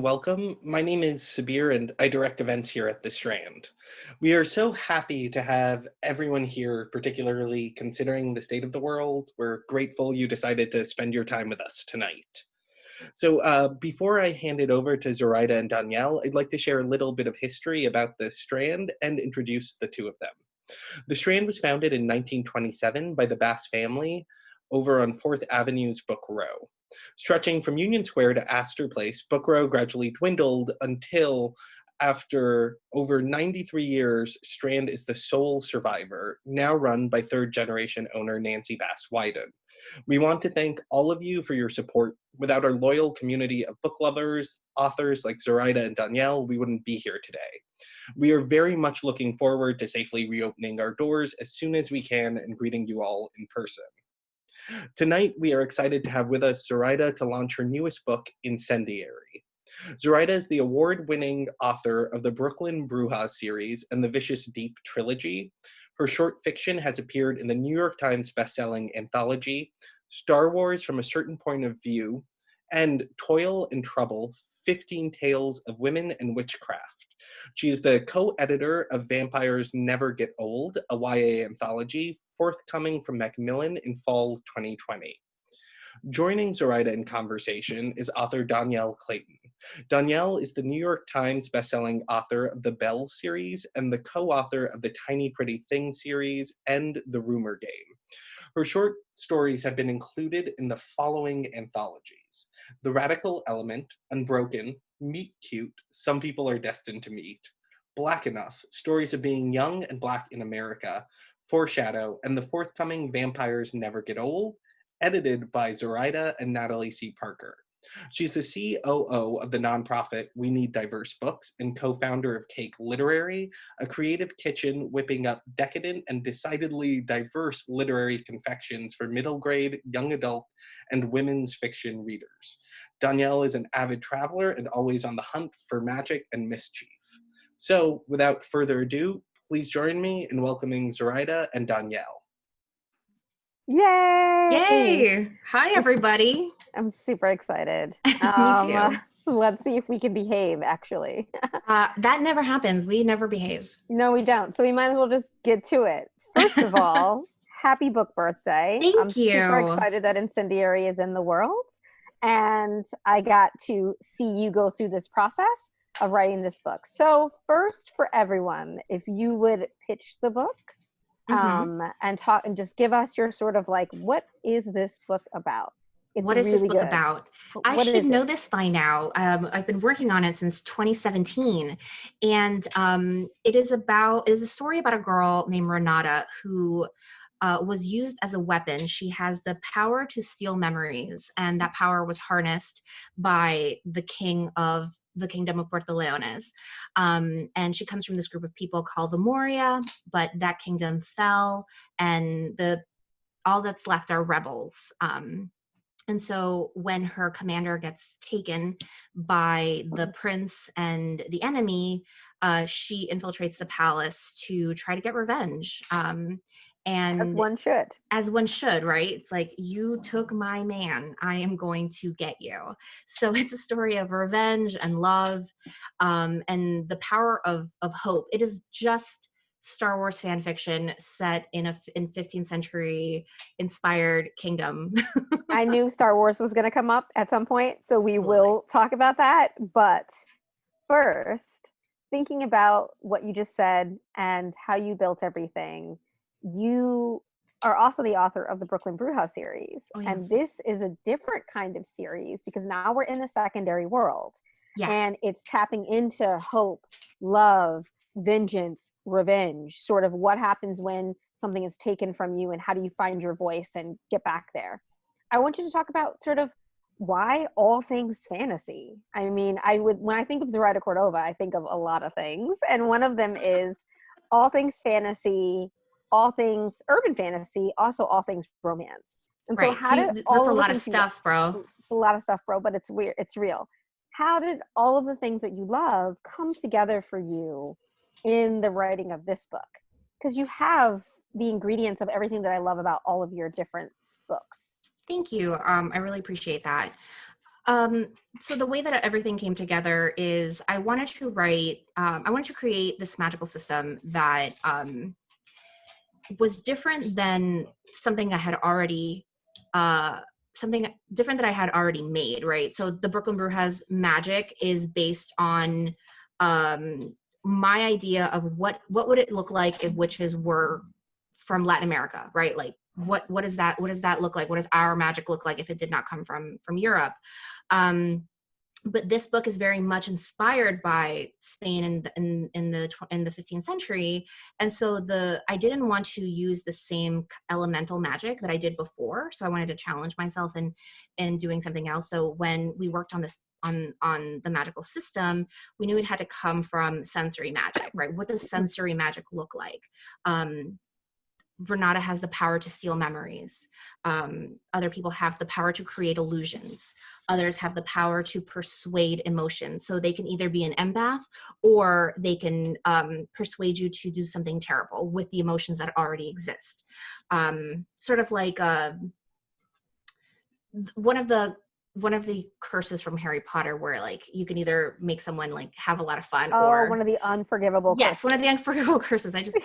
Welcome. My name is Sabir and I direct events here at the Strand. We are so happy to have everyone here, particularly considering the state of the world. We're grateful you decided to spend your time with us tonight. So before I hand it over to Zoraida and Danielle, I'd like to share a little bit of history about the Strand and introduce the two of them. The Strand was founded in 1927 by the Bass family over on 4th Avenue's Book Row. Stretching from Union Square to Astor Place, Book Row gradually dwindled until, after over 93 years, Strand is the sole survivor, now run by third-generation owner Nancy Bass Wyden. We want to thank all of you for your support. Without our loyal community of book lovers, authors like Zoraida and Danielle, we wouldn't be here today. We are very much looking forward to safely reopening our doors as soon as we can and greeting you all in person. Tonight, we are excited to have with us Zoraida to launch her newest book, Incendiary. Zoraida is the award-winning author of the Brooklyn Brujas series and the Vicious Deep trilogy. Her short fiction has appeared in the New York Times bestselling anthology, Star Wars from a Certain Point of View, and Toil Trouble, 15 Tales of Women and Witchcraft. She is the co-editor of Vampires Never Get Old, a YA anthology, forthcoming from Macmillan in fall 2020. Joining Zoraida in conversation is author Dhonielle Clayton. Dhonielle is the New York Times bestselling author of the Bell series and the co-author of the Tiny Pretty Things series and The Rumor Game. Her short stories have been included in the following anthologies: The Radical Element, Unbroken, Meet Cute, Some People Are Destined to Meet, Black Enough, Stories of Being Young and Black in America, Foreshadow, and the forthcoming Vampires Never Get Old, edited by Zoraida and Natalie C. Parker. She's the COO of the nonprofit We Need Diverse Books and co-founder of Cake Literary, a creative kitchen whipping up decadent and decidedly diverse literary confections for middle grade, young adult, and women's fiction readers. Dhonielle is an avid traveler and always on the hunt for magic and mischief. So, without further ado, please join me in welcoming Zoraida and Danielle. Yay! Yay! Hi, everybody. I'm super excited. Me too. Let's see if we can behave, actually. That never happens. We never behave. No, we don't. So we might as well just get to it. First of all, happy book birthday. Thank you. I'm super excited that Incendiary is in the world. And I got to see you go through this process of writing this book. So first, for everyone, if you would pitch the book, and talk and just give us your sort of like, what is this book about? What is this book about? I should know this by now. I've been working on it since 2017, and it is a story about a girl named Renata who was used as a weapon. She has the power to steal memories, and that power was harnessed by the king of the kingdom of Puerto Leones. And she comes from this group of people called the Moria, but that kingdom fell, and all that's left are rebels. And so when her commander gets taken by the prince and the enemy, she infiltrates the palace to try to get revenge. And as one should. As one should, right? It's like, you took my man, I am going to get you. So it's a story of revenge and love, and the power of hope. It is just Star Wars fan fiction set in 15th century inspired kingdom. I knew Star Wars was going to come up at some point, so we will talk about that. But first, thinking about what you just said and how you built everything, you are also the author of the Brooklyn Brujas series. Oh, yeah. And this is a different kind of series because now we're in the secondary world. Yeah. And it's tapping into hope, love, vengeance, revenge, sort of what happens when something is taken from you and how do you find your voice and get back there. I want you to talk about sort of why all things fantasy. I mean, when I think of Zoraida Córdova, I think of a lot of things. And one of them is all things fantasy, all things urban fantasy, also all things romance. And right. So how did that's a lot of stuff, bro. A lot of stuff, bro, but it's weird. It's real. How did all of the things that you love come together for you in the writing of this book? Because you have the ingredients of everything that I love about all of your different books. Thank you. I really appreciate that. So the way that everything came together is I wanted to create this magical system that was different than something I had already, something different that I had already made, right? So the Brooklyn Brujas magic is based on my idea of what would it look like if witches were from Latin America, right? Like what does that look like? What does our magic look like if it did not come from Europe? But this book is very much inspired by Spain in the 15th century, and so I didn't want to use the same elemental magic that I did before. So I wanted to challenge myself in doing something else. So when we worked on this on the magical system, we knew it had to come from sensory magic, right? What does sensory magic look like? Renata has the power to steal memories. Other people have the power to create illusions. Others have the power to persuade emotions. So they can either be an empath or they can persuade you to do something terrible with the emotions that already exist. Sort of like one of the curses from Harry Potter, where like you can either make someone like have a lot of fun, or one of the unforgivable curses. One of the unforgivable curses. I just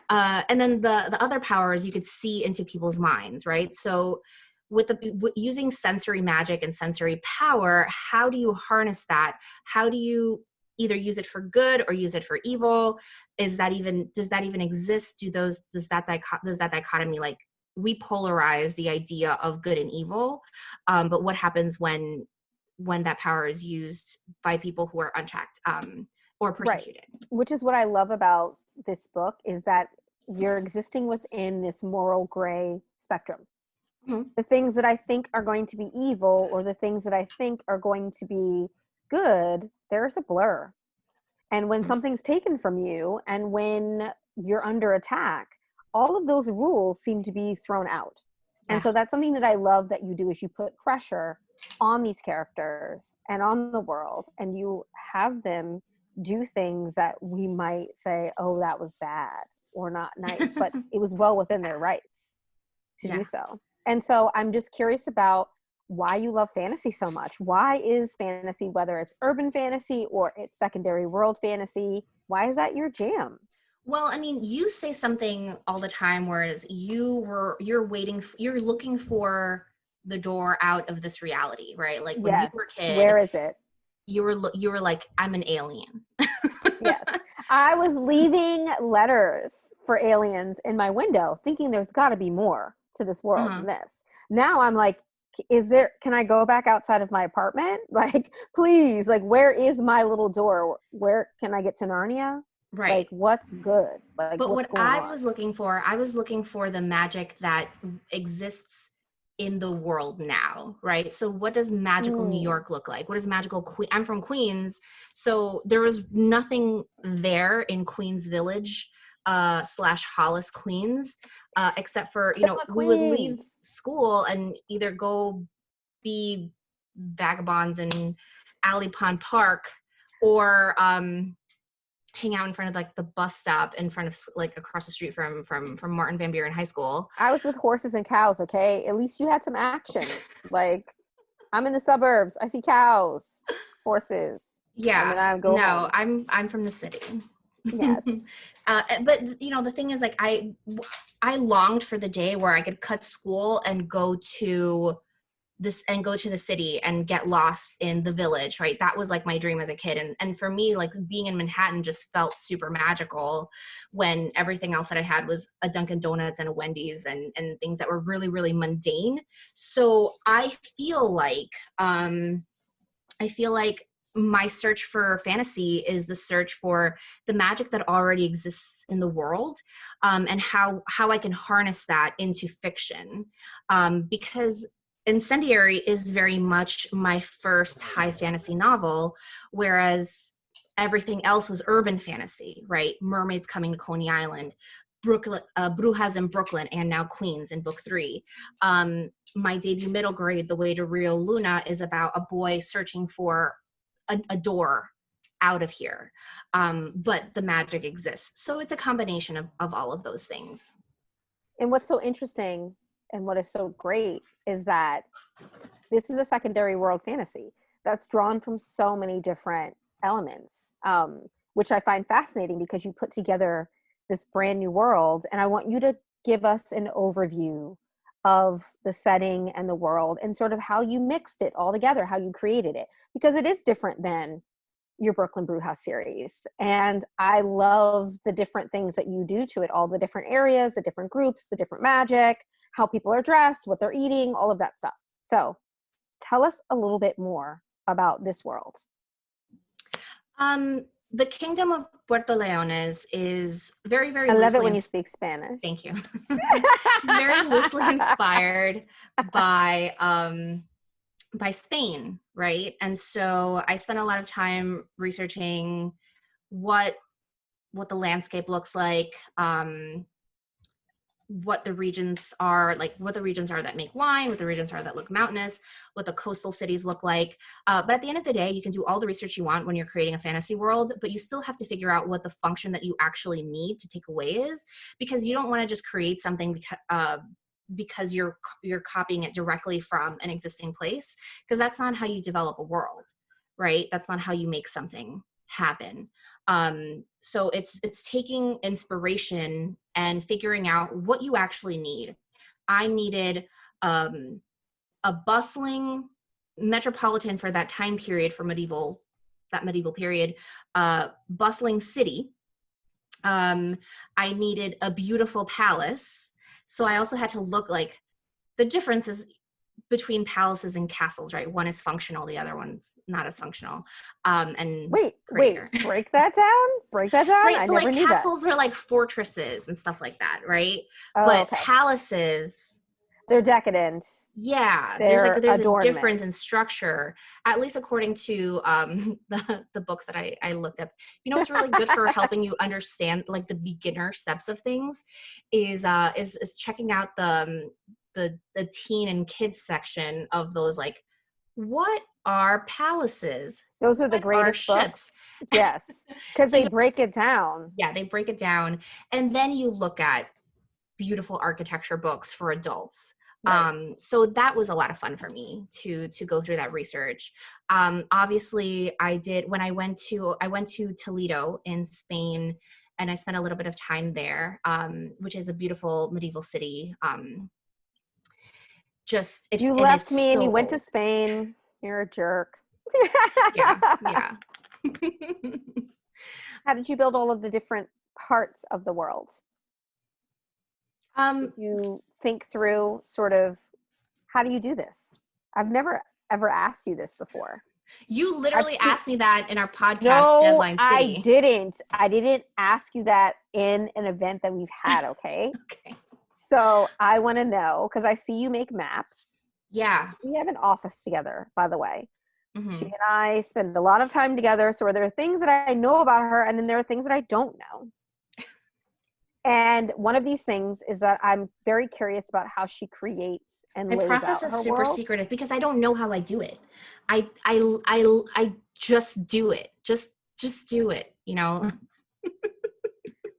and then the other power is you could see into people's minds, right? So with using sensory magic and sensory power, how do you harness that? How do you either use it for good or use it for evil? Does that even exist? Does that dichotomy, like, we polarize the idea of good and evil, but what happens when that power is used by people who are unchecked or persecuted? Right. Which is what I love about this book, is that you're existing within this moral gray spectrum. Mm-hmm. The things that I think are going to be evil or the things that I think are going to be good, there's a blur. And when something's taken from you and when you're under attack, all of those rules seem to be thrown out. And so that's something that I love that you do, is you put pressure on these characters and on the world, and you have them do things that we might say, oh, that was bad or not nice, but it was well within their rights to do so. And so I'm just curious about why you love fantasy so much. Why is fantasy, whether it's urban fantasy or it's secondary world fantasy, why is that your jam? Well, I mean, you say something all the time, whereas you're looking for the door out of this reality, right? Like when you were a kid, where is it? You were like, I'm an alien. Yes. I was leaving letters for aliens in my window thinking there's got to be more to this world than this. Now I'm like, can I go back outside of my apartment? Like, please, like, where is my little door? Where can I get to Narnia? Right. Like, what's good? Like, but what I was looking for the magic that exists in the world now, right? So what does magical New York look like? What does magical I'm from Queens, so there was nothing there in Queens Village / Hollis, Queens, except for, we would leave school and either go be vagabonds in Alley Pond Park, or hang out in front of like the bus stop in front of, like, across the street from Martin Van Buren High School. I was with horses and cows, okay? At least you had some action. Like, I'm in the suburbs. I see cows, horses. Yeah. And then I go home. I'm from the city. Yes. But the thing is, like, I longed for the day where I could cut school and go to the city and get lost in the village, right? That was like my dream as a kid. And for me, like, being in Manhattan just felt super magical when everything else that I had was a Dunkin' Donuts and a Wendy's and things that were really, really mundane. So I feel like my search for fantasy is the search for the magic that already exists in the world, and how I can harness that into fiction, because Incendiary is very much my first high fantasy novel, whereas everything else was urban fantasy, right? Mermaids coming to Coney Island, Brooklyn, Brujas in Brooklyn, and now Queens in book 3. My debut middle grade, The Way to Rio Luna, is about a boy searching for a door out of here, but the magic exists. So it's a combination of all of those things. And what's so interesting and what is so great is that this is a secondary world fantasy that's drawn from so many different elements, which I find fascinating because you put together this brand new world, and I want you to give us an overview of the setting and the world and sort of how you mixed it all together, how you created it, because it is different than your Brooklyn Brujas series. And I love the different things that you do to it, all the different areas, the different groups, the different magic, how people are dressed, what they're eating, all of that stuff. So tell us a little bit more about this world. The kingdom of Puerto Leones is very, very I love loosely it when you speak Spanish. Thank you. It's very loosely inspired by Spain, right? And so I spent a lot of time researching what the landscape looks like, what the regions are that make wine, what the regions are that look mountainous, what the coastal cities look like. But at the end of the day, you can do all the research you want when you're creating a fantasy world, but you still have to figure out what the function that you actually need to take away is, because you don't want to just create something because you're copying it directly from an existing place, because that's not how you develop a world, right? That's not how you make something happen. So it's taking inspiration and figuring out what you actually need. I needed a bustling metropolitan for that time period, for medieval period, bustling city. I needed a beautiful palace. So I also had to look like the differences between palaces and castles, right? One is functional, the other one's not as functional. And wait, break that down. Right, I so never like knew castles that. were like fortresses and stuff like that, right? Oh, but okay. palaces, they're decadent. Yeah, there's a difference in structure, at least according to the books that I looked up. You know what's really good for helping you understand like the beginner steps of things is checking out the teen and kids section of those, like, what are palaces? Those are the greatest books. Yes, because So they break it down. Yeah, they break it down, and then you look at beautiful architecture books for adults. Right. So that was a lot of fun for me to go through that research. Obviously, I did when I went to Toledo in Spain, and I spent a little bit of time there, which is a beautiful medieval city. You left me and you went to Spain. You're a jerk. Yeah. How did you build all of the different parts of the world? Did you think through sort of, how do you do this? I've never ever asked you this before. You literally asked me that in our podcast, Deadline City. I didn't ask you that in an event that we've had, okay? Okay. So I want to know, because I see you make maps. Yeah. We have an office together, by the way. Mm-hmm. She and I spend a lot of time together, so there are things that I know about her, and then there are things that I don't know. And one of these things is that I'm very curious about how she creates and lays out her world. My process is super secretive because I don't know how I do it. I just do it. Just do it, you know?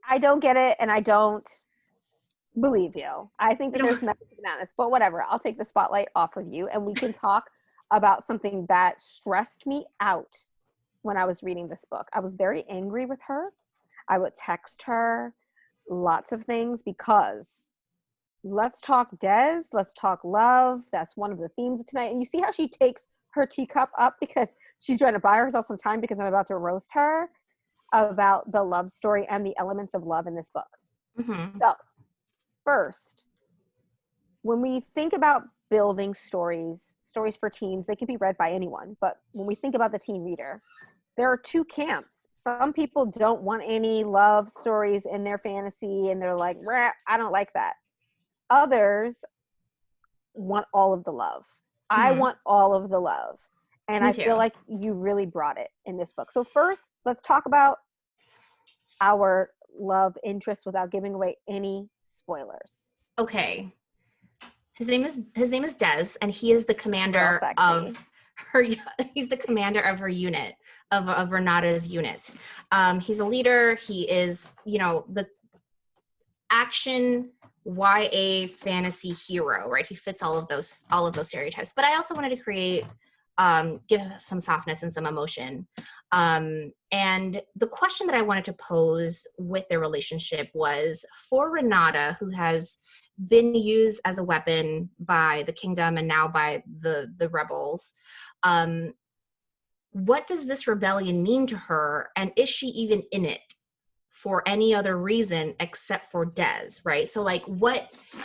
I don't get it, and I don't believe you. I think that there's method to madness, but whatever. I'll take the spotlight off of you, and we can talk about something that stressed me out when I was reading this book. I was very angry with her. I would text her lots of things because let's talk Des, let's talk love. That's one of the themes of tonight. And you see how she takes her teacup up because she's trying to buy herself some time because I'm about to roast her about the love story and the elements of love in this book. Mm-hmm. So first, when we think about building stories for teens, they can be read by anyone. But when we think about the teen reader, there are two camps. Some people don't want any love stories in their fantasy, and they're like, I don't like that. Others want all of the love. Mm-hmm. I want all of the love. And I feel like you really brought it in this book. So first, let's talk about our love interest without giving away any spoilers. Okay. His name is Des, and he is the commander of her. He's the commander of her unit, of Renata's unit. He's a leader. He is, the action YA fantasy hero, right? He fits all of those stereotypes. But I also wanted to create, give some softness and some emotion. And the question that I wanted to pose with their relationship was for Renata, who has been used as a weapon by the kingdom and now by the rebels. What does this rebellion mean to her? And is she even in it for any other reason except for Des, right? So like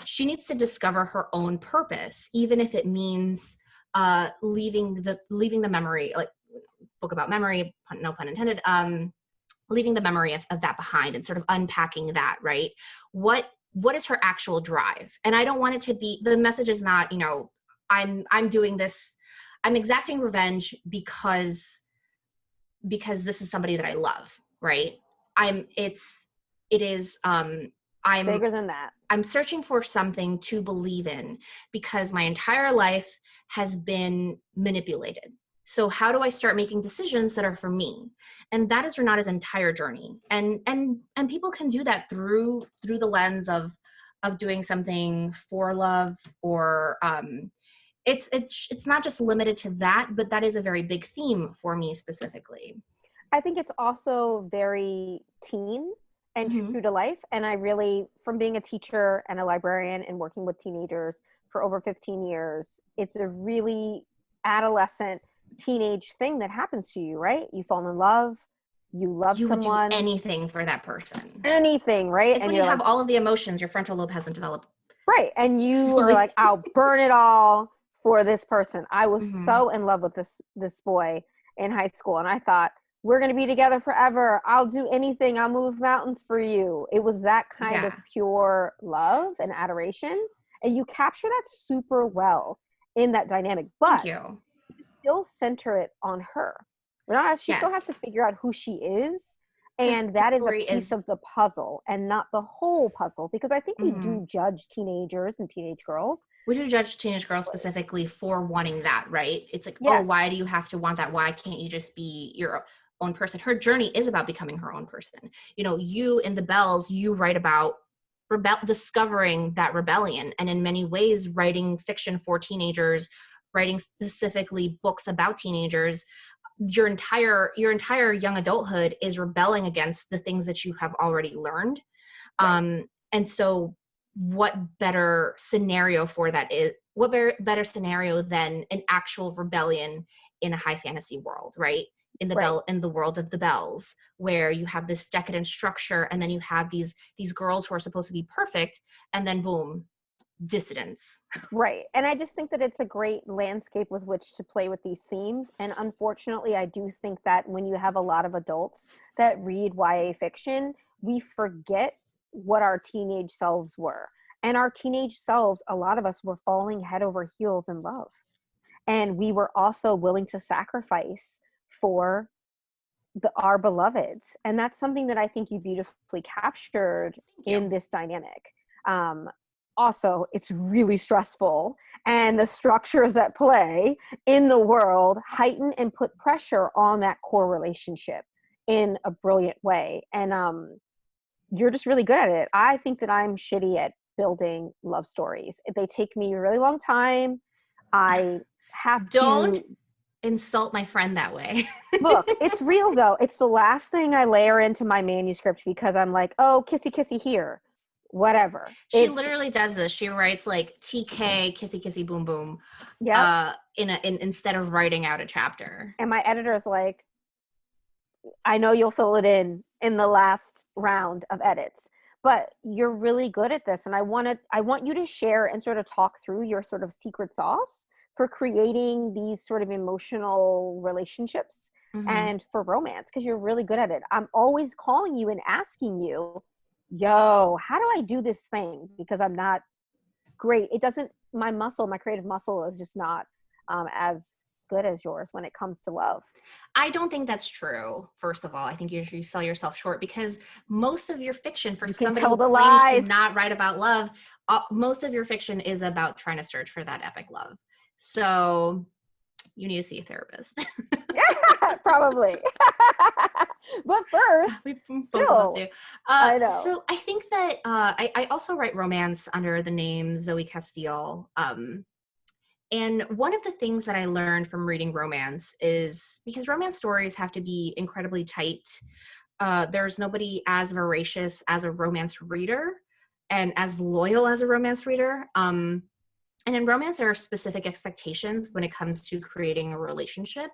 she needs to discover her own purpose, even if it means leaving the memory, like book about memory, no pun intended, leaving the memory of that behind and sort of unpacking that, right? What is her actual drive? And I don't want it to be, the message is not, I'm doing this, I'm exacting revenge because this is somebody that I love, right? I'm bigger than that. I'm searching for something to believe in because my entire life has been manipulated. So how do I start making decisions that are for me? And that is Renata's entire journey. And people can do that through the lens of doing something for love, or it's not just limited to that, but that is a very big theme for me specifically. I think it's also very teen and true to life. And I really, from being a teacher and a librarian and working with teenagers for over 15 years, it's a really adolescent teenage thing that happens to you, right? You fall in love, you love someone. You would do anything for that person. Anything, right? It's when you have all of the emotions, your frontal lobe hasn't developed. Right. And you are like, I'll burn it all for this person. I was so in love with this boy in high school. And I thought, we're going to be together forever. I'll do anything. I'll move mountains for you. It was that kind of pure love and adoration. And you capture that super well in that dynamic. But you still center it on her. She still has to figure out who she is. And that is a piece of the puzzle and not the whole puzzle. Because I think we do judge teenagers and teenage girls. We do judge teenage girls specifically for wanting that, right? It's like, oh, why do you have to want that? Why can't you just be your own person? Her journey is about becoming her own person. You in The Bells, you write about discovering that rebellion, and in many ways writing fiction for teenagers, writing specifically books about teenagers. Your entire young adulthood is rebelling against the things that you have already learned. Right. And so what better scenario for that is, what better scenario than an actual rebellion in a high fantasy world, right? In the world of The Bells, where you have this decadent structure, and then you have these girls who are supposed to be perfect, and then boom, dissidents. Right. And I just think that it's a great landscape with which to play with these themes. And unfortunately, I do think that when you have a lot of adults that read YA fiction, we forget what our teenage selves were. And our teenage selves, a lot of us were falling head over heels in love. And we were also willing to sacrifice for our beloveds. And that's something that I think you beautifully captured in this dynamic. Also, it's really stressful, and the structures that play in the world heighten and put pressure on that core relationship in a brilliant way. And you're just really good at it. I think that I'm shitty at building love stories. They take me a really long time. I have Don't insult my friend that way. Look, it's real though. It's the last thing I layer into my manuscript because I'm like, oh, kissy kissy here. Whatever. She literally does this. She writes like TK kissy kissy boom boom. Yeah. Instead of writing out a chapter. And my editor is like, I know you'll fill it in the last round of edits, but you're really good at this. And I want you to share and sort of talk through your sort of secret sauce for creating these sort of emotional relationships and for romance, because you're really good at it. I'm always calling you and asking you, yo, how do I do this thing? Because I'm not great. My creative muscle is just not as good as yours when it comes to love. I don't think that's true. First of all, I think you sell yourself short, because most of your fiction, for somebody who claims to not write about love, most of your fiction is about trying to search for that epic love. So you need to see a therapist. Yeah, probably. But first, we both still, of us do. I know. So I think that I also write romance under the name Zoe Castile. And one of the things that I learned from reading romance is because romance stories have to be incredibly tight. There's nobody as voracious as a romance reader and as loyal as a romance reader. And in romance, there are specific expectations when it comes to creating a relationship.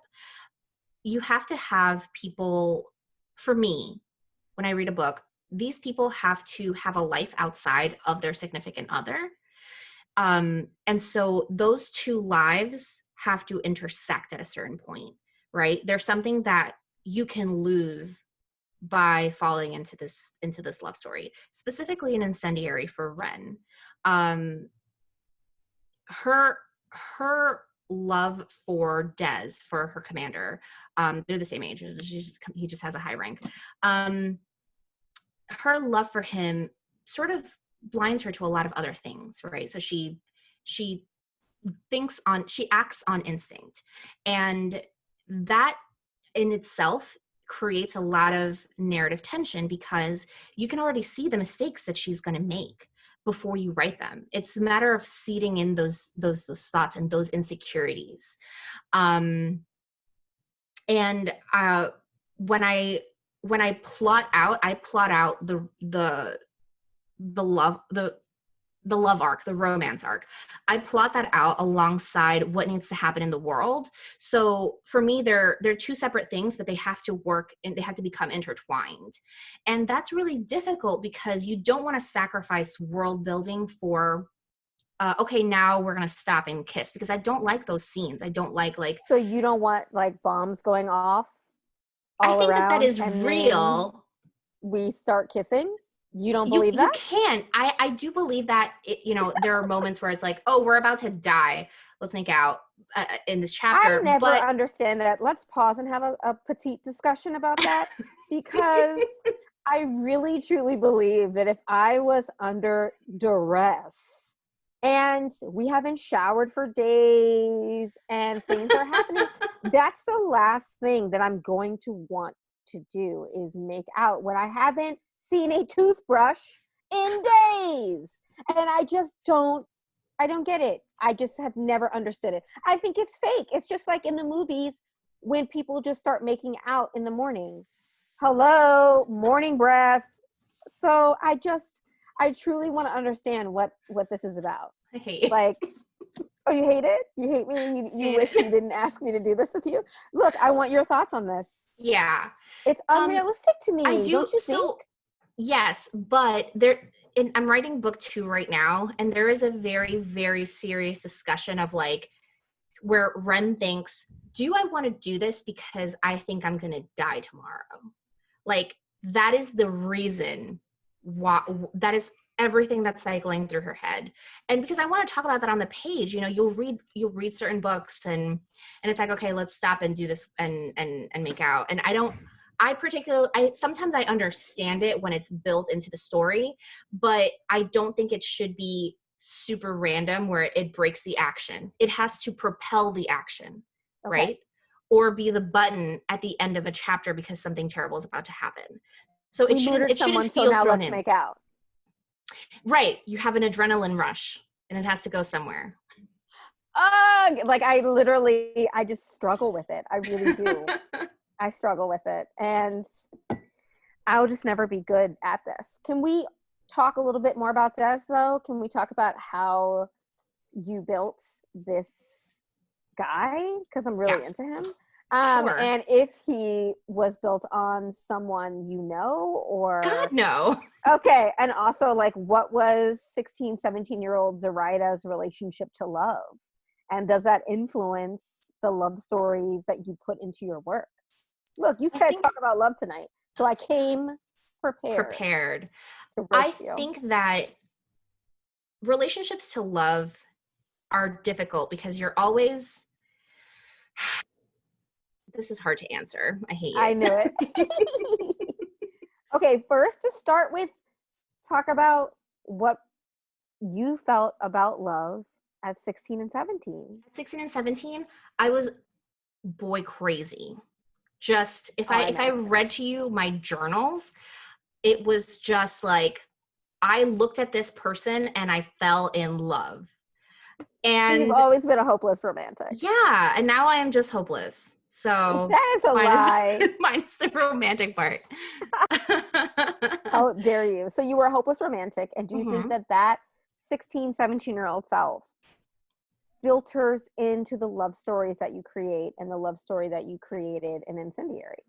You have to have people, for me, when I read a book, these people have to have a life outside of their significant other. And so those two lives have to intersect at a certain point, right? There's something that you can lose by falling into this love story, specifically in Incendiary for Ren. Her love for Des, for her commander, they're the same age. He just has a high rank. Her love for him sort of blinds her to a lot of other things, right? So she acts on instinct, and that in itself creates a lot of narrative tension because you can already see the mistakes that she's going to make before you write them. It's a matter of seeding in those thoughts and those insecurities. And when I plot out, the love arc, the romance arc. I plot that out alongside what needs to happen in the world. So for me, they're two separate things, but they have to work and they have to become intertwined. And that's really difficult because you don't want to sacrifice world building for, okay, now we're going to stop and kiss, because I don't like those scenes. I don't like. So you don't want like bombs going off all I think around that is real. We start kissing? You don't believe that? You can. I do believe that, there are moments where it's like, oh, we're about to die. Let's make out in this chapter. I never understand that. Let's pause and have a petite discussion about that because I really, truly believe that if I was under duress and we haven't showered for days and things are happening, that's the last thing that I'm going to want to do is make out when I haven't seen a toothbrush in days. And I don't get it. I just have never understood it. I think it's fake. It's just like in the movies when people just start making out in the morning. Hello, morning breath. So I truly want to understand what this is about. I hate it. Like, oh, you hate it? You hate me? You wish you didn't ask me to do this with you? Look, I want your thoughts on this. Yeah. It's unrealistic to me. I do. Don't you think? Yes, but I'm writing book 2 right now, and there is a very, very serious discussion of like where Ren thinks, do I want to do this because I think I'm going to die tomorrow? Like that is the reason why, that is everything that's cycling through her head. And because I want to talk about that on the page, you'll read certain books and it's like, okay, let's stop and do this and make out. And sometimes I understand it when it's built into the story, but I don't think it should be super random where it breaks the action. It has to propel the action, okay, right? Or be the button at the end of a chapter because something terrible is about to happen. So it shouldn't feel so now thrown let's in. Make out. Right. You have an adrenaline rush and it has to go somewhere. Like I just struggle with it. I really do. I struggle with it, and I'll just never be good at this. Can we talk a little bit more about Des, though? Can we talk about how you built this guy? Because I'm really into him. Sure. And if he was built on someone or... God, no. Okay, and also, like, what was 16, 17-year-old Zoraida's relationship to love? And does that influence the love stories that you put into your work? Look, you said talk about love tonight, so I came prepared. I think that relationships to love are difficult because you're always... This is hard to answer. I hate it. I knew it. Okay, first to start with, talk about what you felt about love at 16 and 17. At 16 and 17, I was boy crazy. just, if I read to you my journals, it was just like, I looked at this person and I fell in love. And you've always been a hopeless romantic. Yeah, and now I am just hopeless. So that is a lie. Minus the romantic part. How dare you? So you were a hopeless romantic, and do you think that 16, 17-year-old self filters into the love stories that you create and the love story that you created in Incendiary?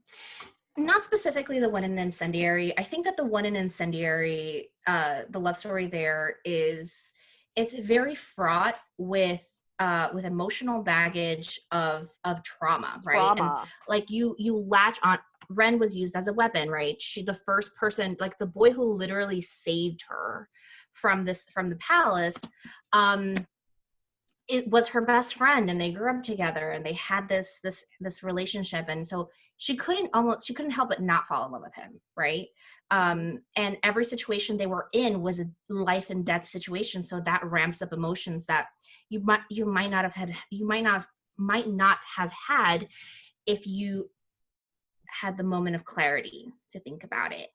Not specifically the one in Incendiary. I think that the one in Incendiary, the love story there it's very fraught with emotional baggage of trauma, right? And like you latch on. Ren was used as a weapon, right? The first person, like the boy who literally saved her from the palace, it was her best friend, and they grew up together, and they had this relationship, and so she couldn't help but not fall in love with him, right? And every situation they were in was a life and death situation, so that ramps up emotions that you might not have had if you had the moment of clarity to think about it.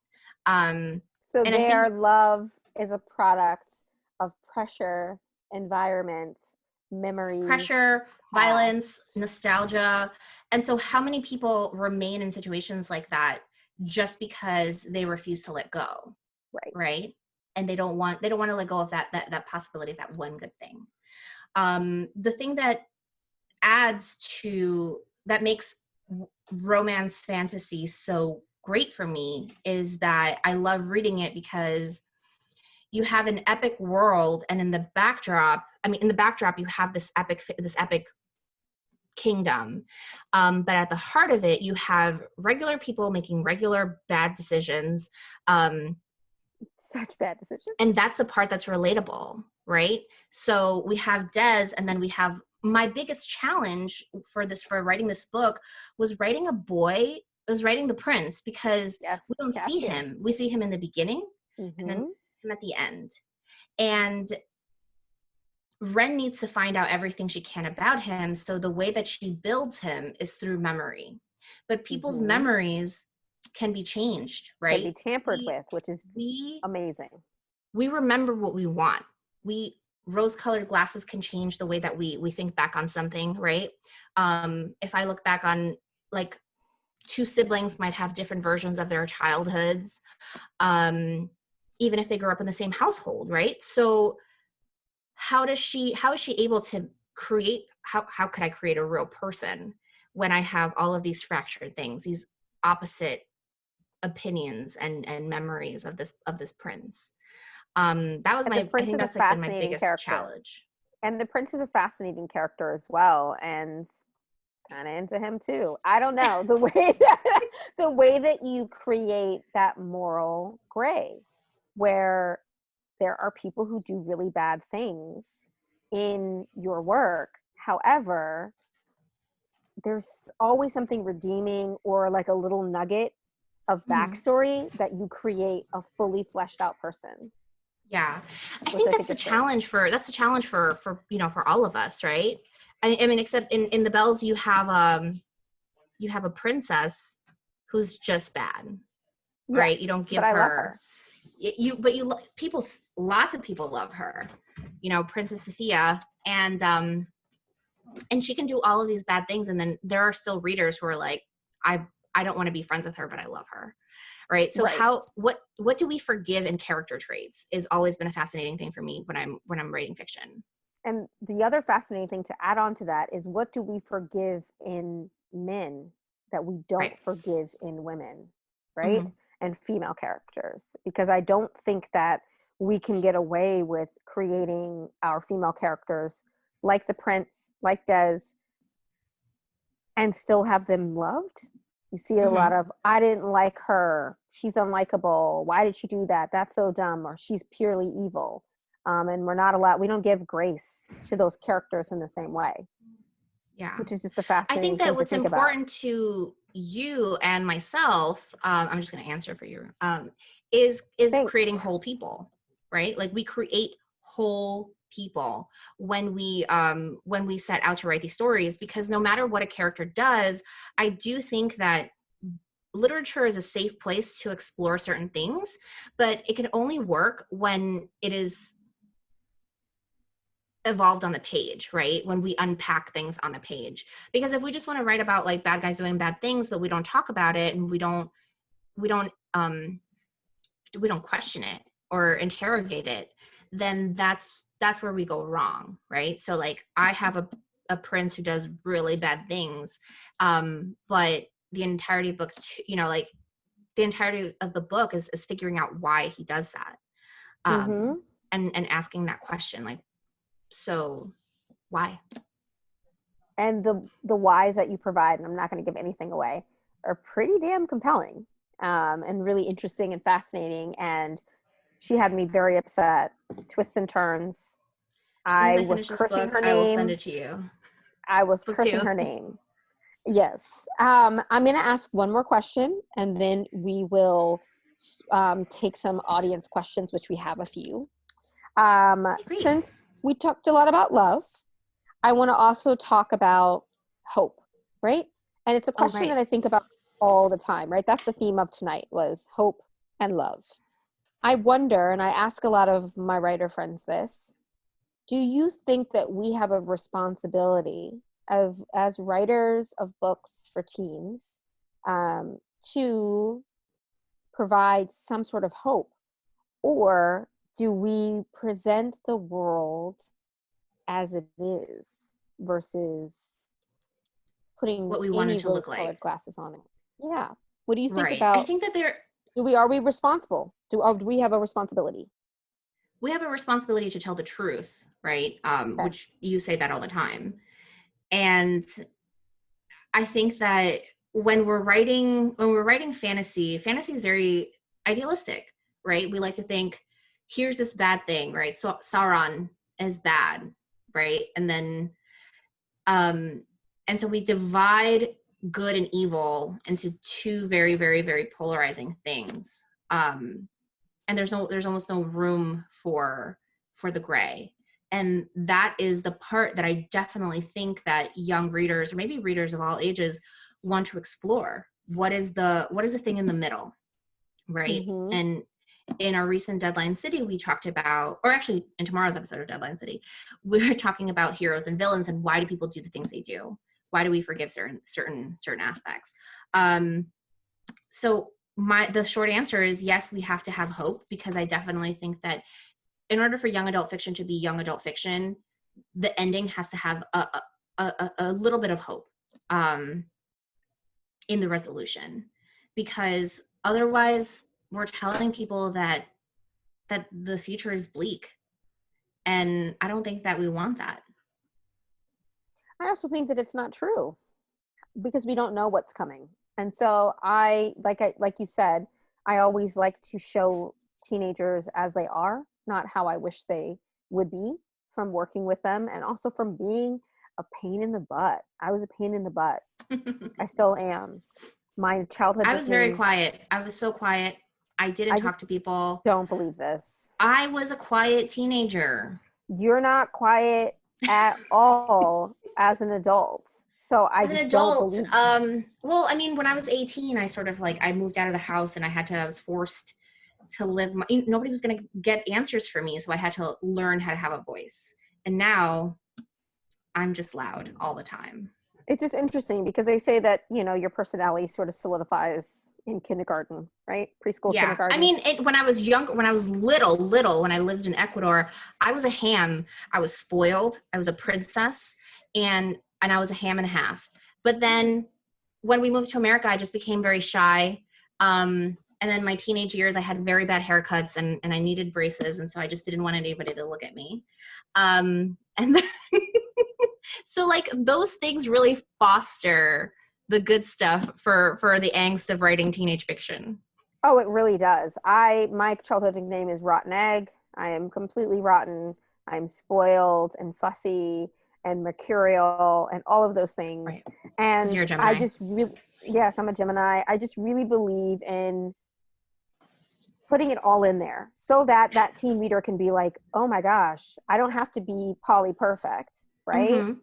So their love is a product of pressure, environment, memories, pressure, violence, nostalgia. And so how many people remain in situations like that just because they refuse to let go? Right? And they don't want to let go of that possibility of that one good thing. The thing that makes romance fantasy so great for me is that I love reading it because you have an epic world, and in the backdrop you have this epic kingdom, but at the heart of it you have regular people making regular bad decisions, such bad decisions, and that's the part that's relatable, right? So we have Des, and then we have my biggest challenge for writing this book was writing the prince, because we don't see him. We see him in the beginning and then him at the end. And Ren needs to find out everything she can about him. So the way that she builds him is through memory. But people's memories can be changed, right? Can be tampered with, which is amazing. We remember what we want. Rose-colored glasses can change the way that we think back on something, right? If I look back on, like, two siblings might have different versions of their childhoods, even if they grew up in the same household, right? So how is she able to create, how could I create a real person when I have all of these fractured things, these opposite opinions and memories of this prince? That was I think that's like been my biggest challenge. And the prince is a fascinating character as well, and kind of into him too. I don't know, the way that you create that moral gray, where there are people who do really bad things in your work. However, there's always something redeeming, or like a little nugget of backstory that you create a fully fleshed out person. Yeah, I think that's the challenge for all of us, right? I mean, except in the Bells, you have a princess who's just bad, right? You don't give her. Lots of people love her, Princess Sophia, and she can do all of these bad things, and then there are still readers who are like, I don't want to be friends with her, but I love her. Right. So what do we forgive in character traits is always been a fascinating thing for me when I'm writing fiction. And the other fascinating thing to add on to that is, what do we forgive in men that we don't forgive in women, right? And female characters, because I don't think that we can get away with creating our female characters like the prince, like Des, and still have them loved. You see a lot of, I didn't like her, she's unlikable, why did she do that, that's so dumb, or she's purely evil. And we don't give grace to those characters in the same way. Yeah. Which is just a fascinating thing to think about. I think that what's important to you and myself, I'm just going to answer for you, is creating whole people, right? Like, we create whole people when we set out to write these stories, because no matter what a character does, I do think that literature is a safe place to explore certain things, but it can only work when it is evolved on the page, right? When we unpack things on the page. Because if we just want to write about like bad guys doing bad things, but we don't talk about it and we don't question it or interrogate it, then that's where we go wrong, right? So like I have a prince who does really bad things, but the entirety of the book, you know, like the entirety of the book is figuring out why he does that, and asking that question, like, so why? And the whys that you provide, and I'm not going to give anything away, are pretty damn compelling, and really interesting and fascinating. And she had me very upset. Twists and turns. I was cursing her name. I will send it to you. I was cursing her name. Yes. I'm going to ask one more question, and then we will take some audience questions, which we have a few. Since we talked a lot about love, I want to also talk about hope, right? And it's a question that I think about all the time, right? That's the theme of tonight, was hope and love. I wonder, and I ask a lot of my writer friends this, do you think that we have a responsibility as writers of books for teens, to provide some sort of hope? Or do we present the world as it is versus putting what we want it to look like, glasses on it? Yeah. What do you think about? I think that are we responsible? Do we have a responsibility? We have a responsibility to tell the truth, right? Which you say that all the time. And I think that when we're writing fantasy is very idealistic, right? We like to think, here's this bad thing, right? So Sauron is bad, right? And then, and so we divide good and evil into two very, very, very polarizing things. And there's almost no room for the gray. And that is the part that I definitely think that young readers, or maybe readers of all ages, want to explore. What is the thing in the middle, right? Mm-hmm. And in our recent Deadline City, we talked about, or actually in tomorrow's episode of Deadline City, we were talking about heroes and villains and why do people do the things they do? Why do we forgive certain aspects? So the short answer is yes, we have to have hope, because I definitely think that in order for young adult fiction to be young adult fiction, the ending has to have a little bit of hope in the resolution, because otherwise we're telling people that the future is bleak, and I don't think that we want that. I also think that it's not true, because we don't know what's coming. And so like you said, I always like to show teenagers as they are, not how I wish they would be, from working with them and also from being a pain in the butt. I was a pain in the butt. I still am. My childhood. I was very quiet. I was so quiet. I didn't talk to people. Don't believe this. I was a quiet teenager. You're not quiet at all as an adult. So I don't believe. Well, I mean, when I was 18, I sort of I moved out of the house and I was forced to live. Nobody was going to get answers for me, so I had to learn how to have a voice. And now I'm just loud all the time. It's just interesting because they say that, your personality sort of solidifies in kindergarten, right? Preschool, kindergarten. I mean, when I was little, when I lived in Ecuador, I was a ham. I was spoiled. I was a princess, and I was a ham and a half. But then when we moved to America, I just became very shy. And then my teenage years, I had very bad haircuts and I needed braces. And so I just didn't want anybody to look at me. And then so those things really foster the good stuff for the angst of writing teenage fiction. Oh, it really does. My childhood nickname is Rotten Egg. I am completely rotten. I'm spoiled and fussy and mercurial and all of those things. Right. And you're a Gemini. Yes, I'm a Gemini. I just really believe in putting it all in there so that that teen reader can be like, oh my gosh, I don't have to be Polly perfect, right?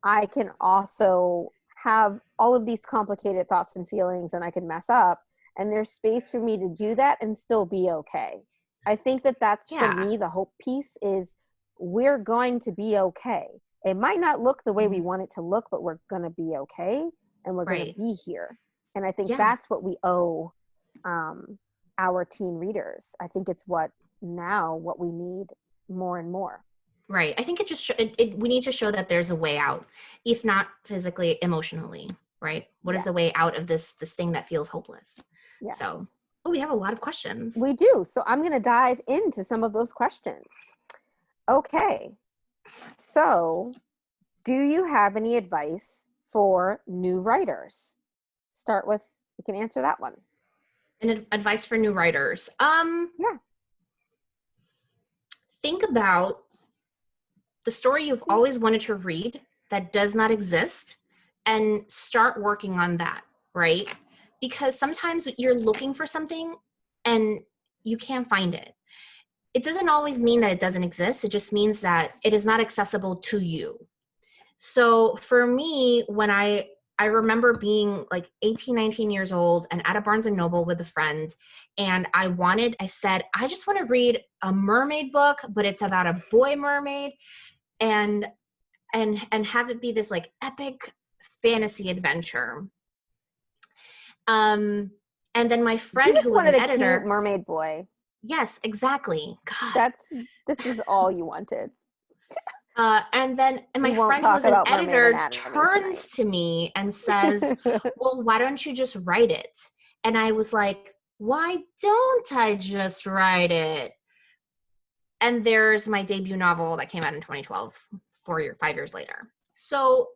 I can also have all of these complicated thoughts and feelings, and I can mess up, and there's space for me to do that and still be okay. I think that that's for me, the hope piece is we're going to be okay. It might not look the way we want it to look, but we're going to be okay, and we're going to be here. And I think that's what we owe our teen readers. I think it's what we need more and more. Right. I think it just we need to show that there's a way out, if not physically, emotionally, right? What is the way out of this thing that feels hopeless? Yes. So, we have a lot of questions. We do. So I'm going to dive into some of those questions. Okay. So, do you have any advice for new writers? Start with, you can answer that one. And advice for new writers. Think about the story you've always wanted to read that does not exist and start working on that, right? Because sometimes you're looking for something and you can't find it. It doesn't always mean that it doesn't exist. It just means that it is not accessible to you. So for me, when I remember being like 18, 19 years old and at a Barnes & Noble with a friend, and I said, I just want to read a mermaid book, but it's about a boy mermaid, and have it be this like epic fantasy adventure. And then my friend who was an editor, cute mermaid boy. Yes, exactly. God. This is all you wanted. And my friend who was an editor turns to me and says, well, why don't you just write it? And I was like, why don't I just write it? And there's my debut novel that came out in 2012, 5 years later. So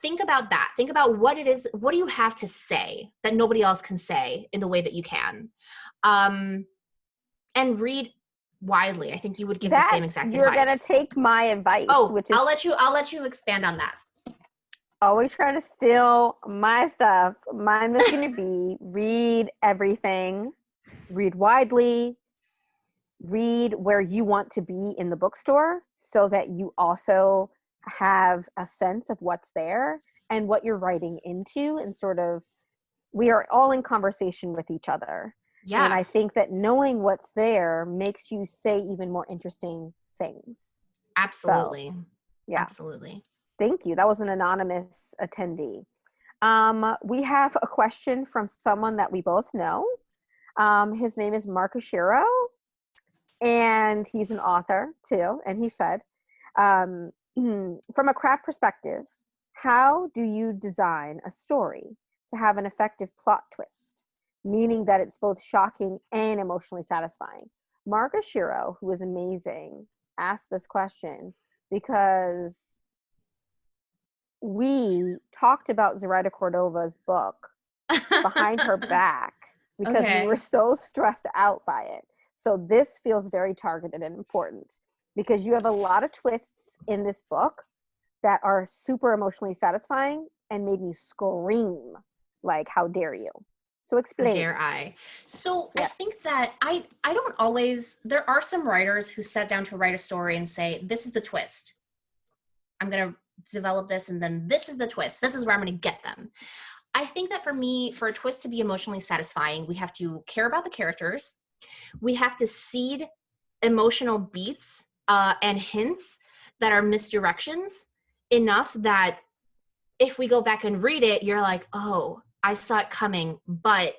think about that. Think about what it is. What do you have to say that nobody else can say in the way that you can? And read widely. I think you would give the same exact advice. You're gonna take my advice. Which is, I'll let you expand on that. Always try to steal my stuff. Mine was gonna be read everything, read widely, read where you want to be in the bookstore so that you also have a sense of what's there and what you're writing into, and sort of we are all in conversation with each other. Yeah. And I think that knowing what's there makes you say even more interesting things. Absolutely. So, yeah. Absolutely. Thank you. That was an anonymous attendee. We have a question from someone that we both know. His name is Mark Oshiro, and he's an author too. And he said, from a craft perspective, how do you design a story to have an effective plot twist, meaning that it's both shocking and emotionally satisfying? Mark Oshiro, who is amazing, asked this question because we talked about Zoraida Córdova's book behind her back because we were so stressed out by it. So this feels very targeted and important because you have a lot of twists in this book that are super emotionally satisfying and made me scream like, how dare you? So explain. How dare I? So yes. I think that I don't always, there are some writers who sat down to write a story and say, this is the twist. I'm going to develop this, and then this is the twist. This is where I'm going to get them. I think that for me, for a twist to be emotionally satisfying, we have to care about the characters. We have to seed emotional beats and hints that are misdirections enough that if we go back and read it, you're like, oh, I saw it coming, but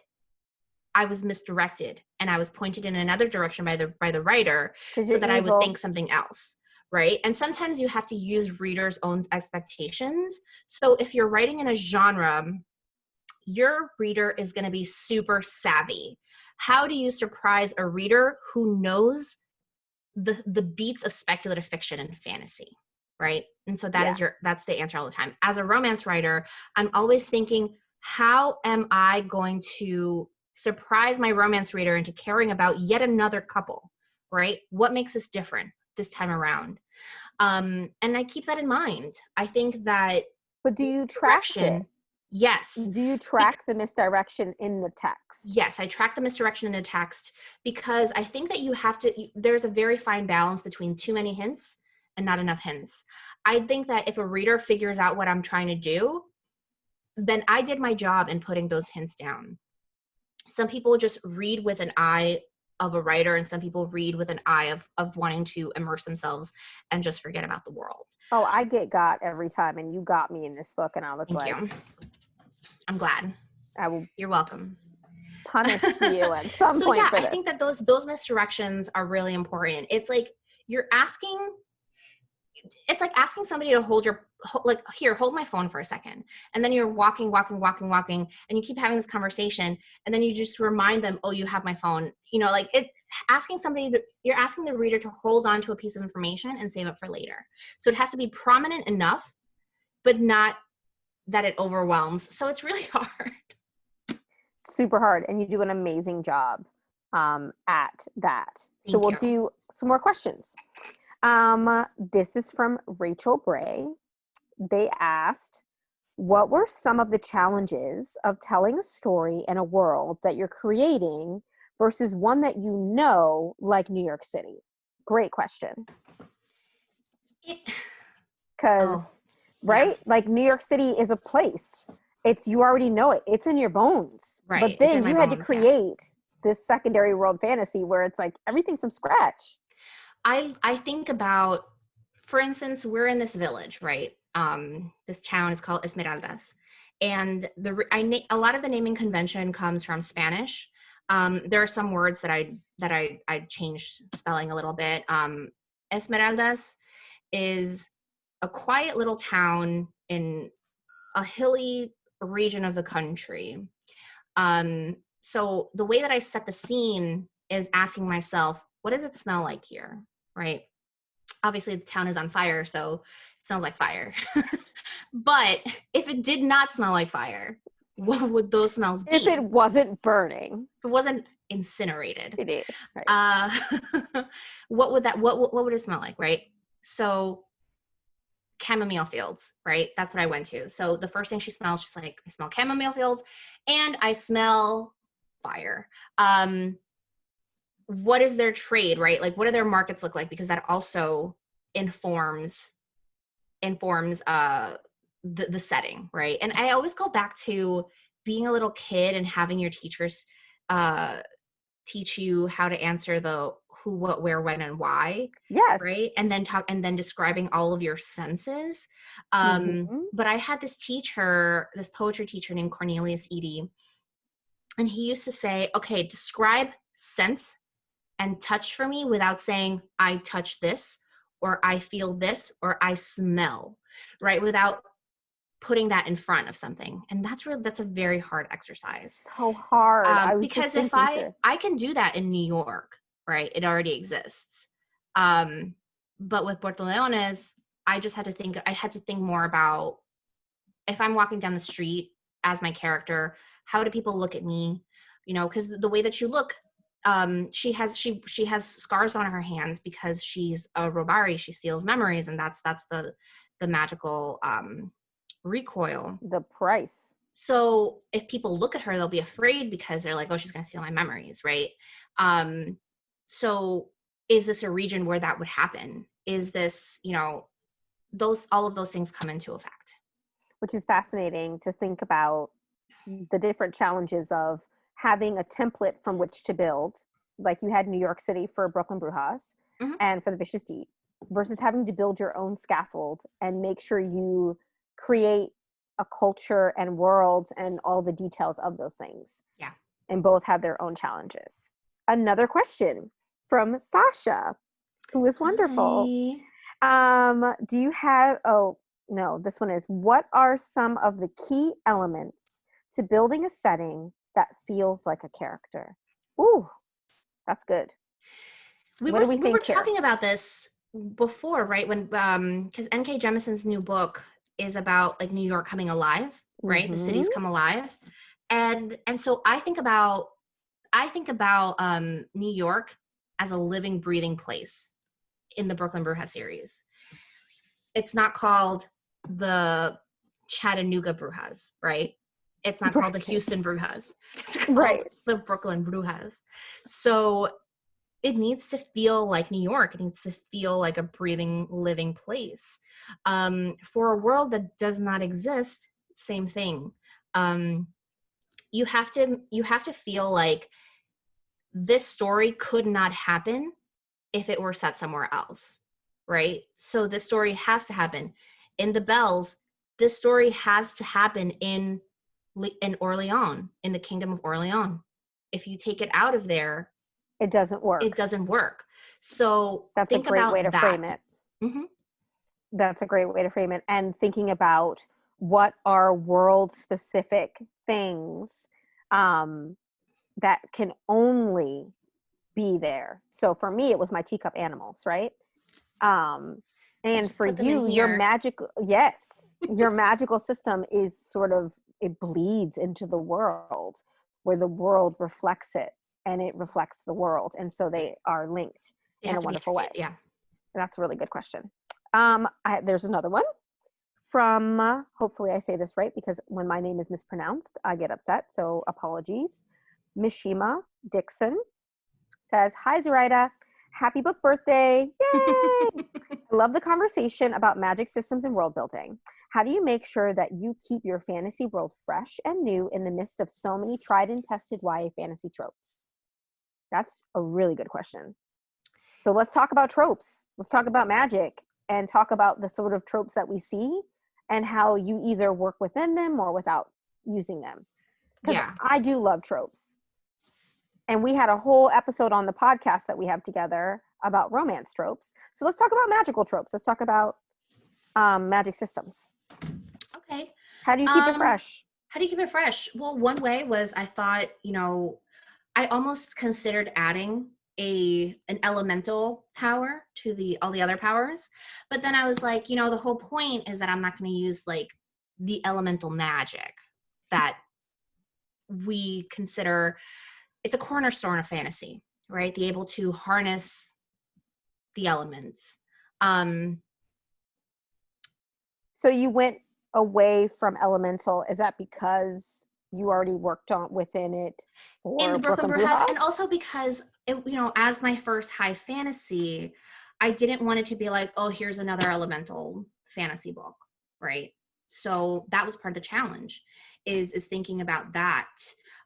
I was misdirected and I was pointed in another direction by the writer so that I would think something else. Right. And sometimes you have to use readers' own expectations. So if you're writing in a genre, your reader is going to be super savvy. How do you surprise a reader who knows the beats of speculative fiction and fantasy? Right. And so that's the answer all the time. As a romance writer, I'm always thinking, how am I going to surprise my romance reader into caring about yet another couple? Right. What makes us different this time around? And I keep that in mind. I think that. But do you track it? Yes. Do you track the misdirection in the text? Yes, I track the misdirection in the text because I think that there's a very fine balance between too many hints and not enough hints. I think that if a reader figures out what I'm trying to do, then I did my job in putting those hints down. Some people just read with an eye of a writer, and some people read with an eye of wanting to immerse themselves and just forget about the world. Oh, I get got every time, and you got me in this book, and I was Thank you. I'm glad. You're welcome. Punish you at some point for this. I think that those misdirections are really important. It's like it's like asking somebody to hold my phone for a second. And then you're walking, and you keep having this conversation. And then you just remind them, oh, you have my phone. You're asking the reader to hold on to a piece of information and save it for later. So it has to be prominent enough, but not that it overwhelms. So it's really hard. Super hard. And you do an amazing job at that. So we'll do some more questions. This is from Rachel Bray. They asked, what were some of the challenges of telling a story in a world that you're creating versus one that you know, like New York City? Great question. Because, right? Yeah. Like New York City is a place. You already know it. It's in your bones. Right. But then you had to create this secondary world fantasy where it's like everything's from scratch. I think about, for instance, we're in this village, right? This town is called Esmeraldas, and a lot of the naming convention comes from Spanish. There are some words that I changed spelling a little bit. Esmeraldas is a quiet little town in a hilly region of the country. So the way that I set the scene is asking myself, what does it smell like here? Right? Obviously the town is on fire, so it smells like fire. But if it did not smell like fire, what would those smells be? If it wasn't burning. If it wasn't incinerated. It is. Right. What would it smell like, right? So chamomile fields, right? That's what I went to. So the first thing she smells, she's like, I smell chamomile fields and I smell fire. What is their trade, right? Like, what do their markets look like? Because that also informs the setting, right? And I always go back to being a little kid and having your teachers teach you how to answer the who, what, where, when, and why. Yes. Right. And then describing all of your senses. But I had this poetry teacher named Cornelius Eady, and he used to say, okay, describe sense and touch for me without saying I touch this or I feel this or I smell, right? Without putting that in front of something. And that's a very hard exercise. So hard. Because if I can do that in New York, right? It already exists. But with Puerto Leones, I had to think more about, if I'm walking down the street as my character, how do people look at me? Because the way that you look, she has scars on her hands because she's a robari. She steals memories, and that's the magical recoil. The price. So if people look at her, they'll be afraid because they're like, oh, she's gonna steal my memories, right? So is this a region where that would happen? Is this, all of those things come into effect. Which is fascinating to think about the different challenges of having a template from which to build, like you had New York City for Brooklyn Brujas and for The Vicious Deep, versus having to build your own scaffold and make sure you create a culture and worlds and all the details of those things. Yeah. And both have their own challenges. Another question from Sasha, who is wonderful. Hi. Do you have, this one is, what are some of the key elements to building a setting that feels like a character? Ooh, that's good. We were talking about this before, right? When, because N.K. Jemisin's new book is about like New York coming alive, right? The cities come alive. And so I think about New York as a living, breathing place in the Brooklyn Brujas series. It's not called the Chattanooga Brujas, right? It's not called the Houston Brujas. It's called the Brooklyn Brujas. So it needs to feel like New York. It needs to feel like a breathing, living place. For a world that does not exist, same thing. You have to feel like this story could not happen if it were set somewhere else, right? So this story has to happen. In the Bells, this story has to happen in Orleans, in the Kingdom of Orleans. If you take it out of there, it doesn't work. It doesn't work. So that's a great way to frame it. Mm-hmm. That's a great way to frame it. And thinking about what are world-specific things that can only be there. So for me, it was my teacup animals, right? And for you, your magical, your magical system is sort of, it bleeds into the world, where the world reflects it, and it reflects the world. And so they are linked in a wonderful way. Yeah. That's a really good question. There's another one from, hopefully I say this right, because when my name is mispronounced, I get upset. So apologies. Mishima Dixon says, "Hi, Zoraida. Happy book birthday. Yay!" I love the conversation about magic systems and world building. How do you make sure that you keep your fantasy world fresh and new in the midst of so many tried and tested YA fantasy tropes? That's a really good question. So let's talk about tropes. Let's talk about magic and talk about the sort of tropes that we see and how you either work within them or without using them. Because I do love tropes. And we had a whole episode on the podcast that we have together about romance tropes. So let's talk about magical tropes. Let's talk about magic systems. Okay. How do you keep it fresh? How do you keep it fresh? Well, one way was I thought, I almost considered adding an elemental power to all the other powers. But then I was like, the whole point is that I'm not going to use like the elemental magic that we consider. It's a cornerstone of fantasy, right? The able to harness the elements. So you went away from elemental. Is that because you already worked on within it in the Brooklyn Brujas, and also because as my first high fantasy, I didn't want it to be like, oh, here's another elemental fantasy book, right? So that was part of the challenge, is thinking about that.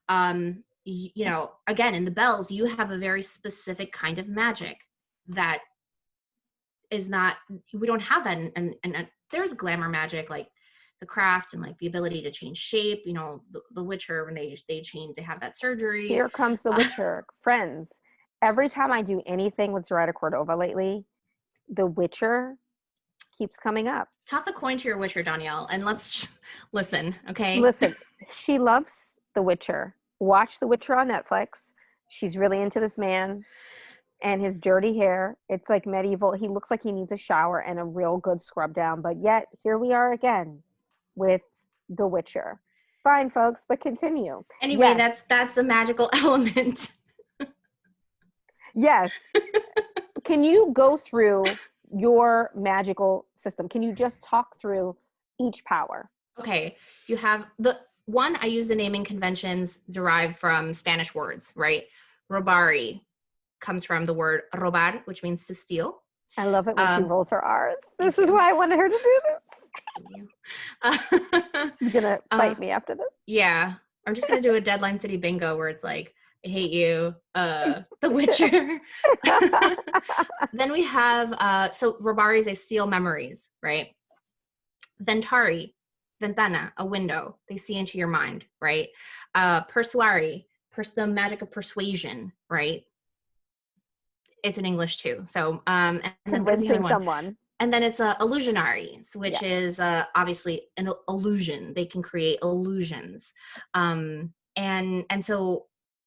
Again, in the Bells, you have a very specific kind of magic that is not, we don't have that. And there's glamour magic, like the craft and like the ability to change shape. The Witcher, when they change, they have that surgery. Here comes the Witcher. Friends, every time I do anything with Zoraida Córdova lately, the Witcher keeps coming up. Toss a coin to your Witcher, Danielle, and let's listen, okay? Listen, she loves the Witcher. Watch the Witcher on Netflix. She's really into this man and his dirty hair. It's like medieval. He looks like he needs a shower and a real good scrub down, but yet here we are again with the Witcher. Fine, folks, but continue. Anyway, that's a magical element. Yes. Can you go through your magical system? Can you just talk through each power? Okay. You have one, I use the naming conventions derived from Spanish words, right? Robari comes from the word robar, which means to steal. I love it when she rolls her R's. This is why I wanted her to do this. She's going to fight me after this. Yeah. I'm just going to do a Deadline City bingo where it's like, I hate you, The Witcher. Then we have, so Robari is they steal memories, right? Ventari, ventana, a window. They see into your mind, right? Persuari, the magic of persuasion, right? It's in English too. So, and then what's the other one? Someone. And then it's illusionaries, which is obviously an illusion. They can create illusions. And so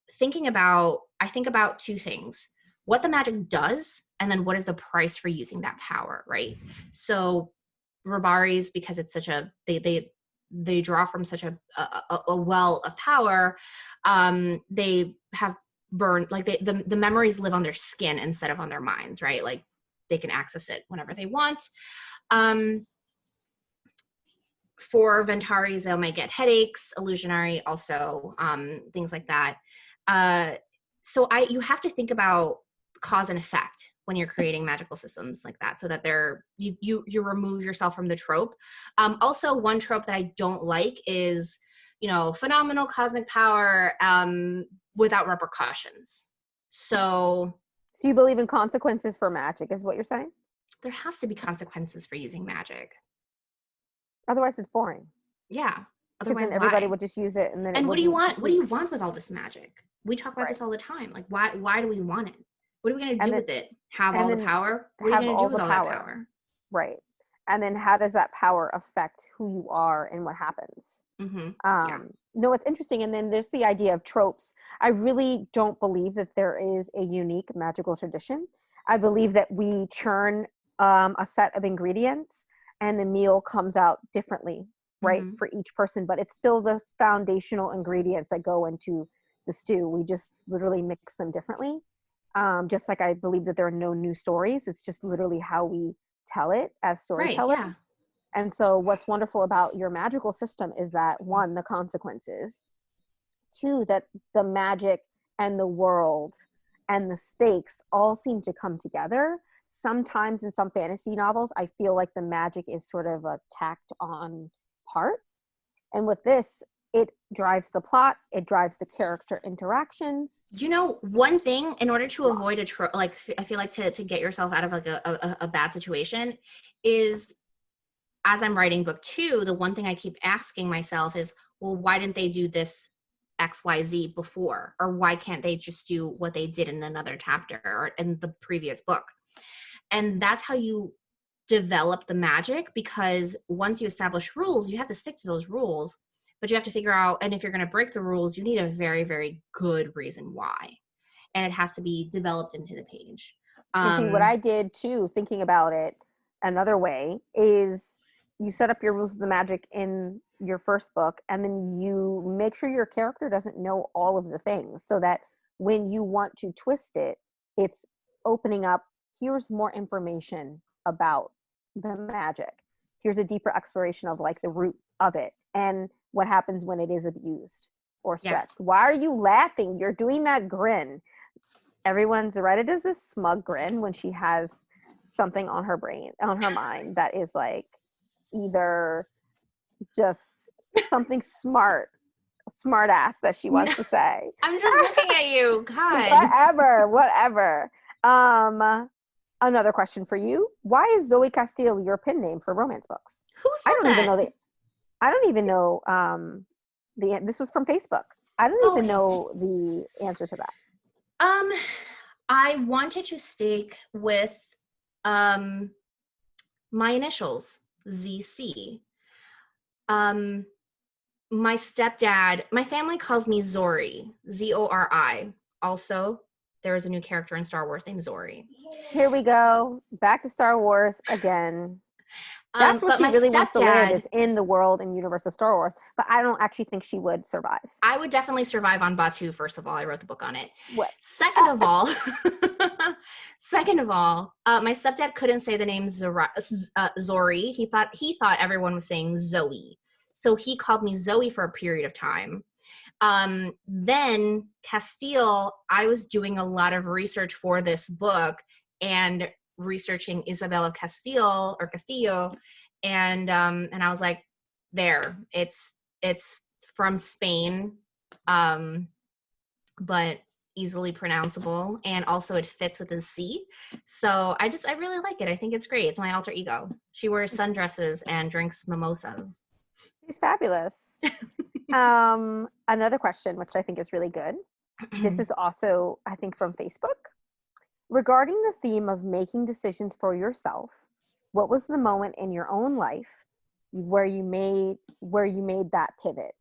I think about two things: what the magic does, and then what is the price for using that power, right? So Robaris, because it's such a they draw from such a well of power, they have burned, like the memories live on their skin instead of on their minds, right? Like they can access it whenever they want. for Ventaris, they might get headaches, illusionary also, things like that. So you have to think about cause and effect when you're creating magical systems like that, so that you remove yourself from the trope. Also, one trope that I don't like is, phenomenal cosmic power without repercussions. So you believe in consequences for magic, is what you're saying? There has to be consequences for using magic. Otherwise, it's boring. Yeah. Otherwise, then everybody would just use it, and then. And what do you want? What do you want with all this magic? We talk about Right. this all the time. Like, why do we want it? What are we going to do with it? Have all the power? What are you going to do with all that power? Right. And then how does that power affect who you are and what happens? Mm-hmm. No, it's interesting. And then there's the idea of tropes. I really don't believe that there is a unique magical tradition. I believe that we churn a set of ingredients and the meal comes out differently, right, Mm-hmm. for each person. But it's still the foundational ingredients that go into the stew. We just literally mix them differently. Just like I believe that there are no new stories. It's just literally how we tell it as storytellers. Right, yeah. And so what's wonderful about your magical system is that, one, the consequences, two, that the magic and the world and the stakes all seem to come together. Sometimes in some fantasy novels, I feel like the magic is sort of a tacked on part. And with this, it drives the plot, it drives the character interactions. One thing, in order to avoid a trope, like, I feel like to get yourself out of like a bad situation is, as I'm writing book 2, the one thing I keep asking myself is, well, why didn't they do this XYZ before? Or why can't they just do what they did in another chapter or in the previous book? And that's how you develop the magic, because once you establish rules, you have to stick to those rules, but you have to figure out, and if you're going to break the rules, you need a very, very good reason why. And it has to be developed into the page. And see, what I did too, thinking about it another way, is you set up your rules of the magic in your first book, and then you make sure your character doesn't know all of the things, so that when you want to twist it, it's opening up, here's more information about the magic. Here's a deeper exploration of like the root of it and what happens when it is abused or stretched. Yeah. Why are you laughing? You're doing that grin. Zoraida does this smug grin when she has something on her mind that is like either just something smart ass that she wants to say. I'm just looking at you. God. Whatever. Another question for you. Why is Zoe Castile your pen name for romance books? Who said that? I don't even know this was from Facebook. I don't even know the answer to that. I wanted to stick with my initials, ZC. My stepdad, my family calls me Zori, Zori. Also, there is a new character in Star Wars named Zori. Here we go. Back to Star Wars again. That's what she really wants to live, is in the world and universe of Star Wars. But I don't actually think she would survive. I would definitely survive on Batu, first of all. I wrote the book on it. What? Second of all, my stepdad couldn't say the name Zori. He thought everyone was saying Zoe. So he called me Zoe for a period of time. Then Castile, I was doing a lot of research for this book and researching Isabel of Castillo, and I was like, it's from Spain, but easily pronounceable, and also it fits with a C. So I really like it. I think it's great. It's my alter ego. She wears sundresses and drinks mimosas. She's fabulous. Another question, which I think is really good. This is also, I think, from Facebook. Regarding the theme of making decisions for yourself, what was the moment in your own life where you made that pivot?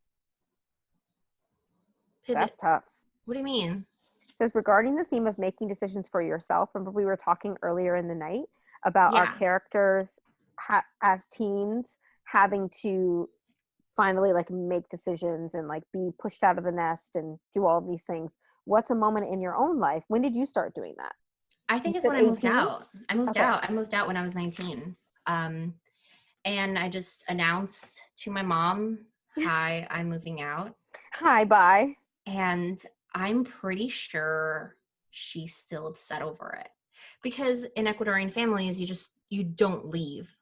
That's tough. What do you mean? It says, regarding the theme of making decisions for yourself, remember we were talking earlier in the night about our characters as teens having to finally like make decisions and like be pushed out of the nest and do all of these things. What's a moment in your own life? When did you start doing that? I think it's when I moved out. I moved out when I was 19. And I just announced to my mom, hi, I'm moving out. Hi, bye. And I'm pretty sure she's still upset over it. Because in Ecuadorian families, you don't leave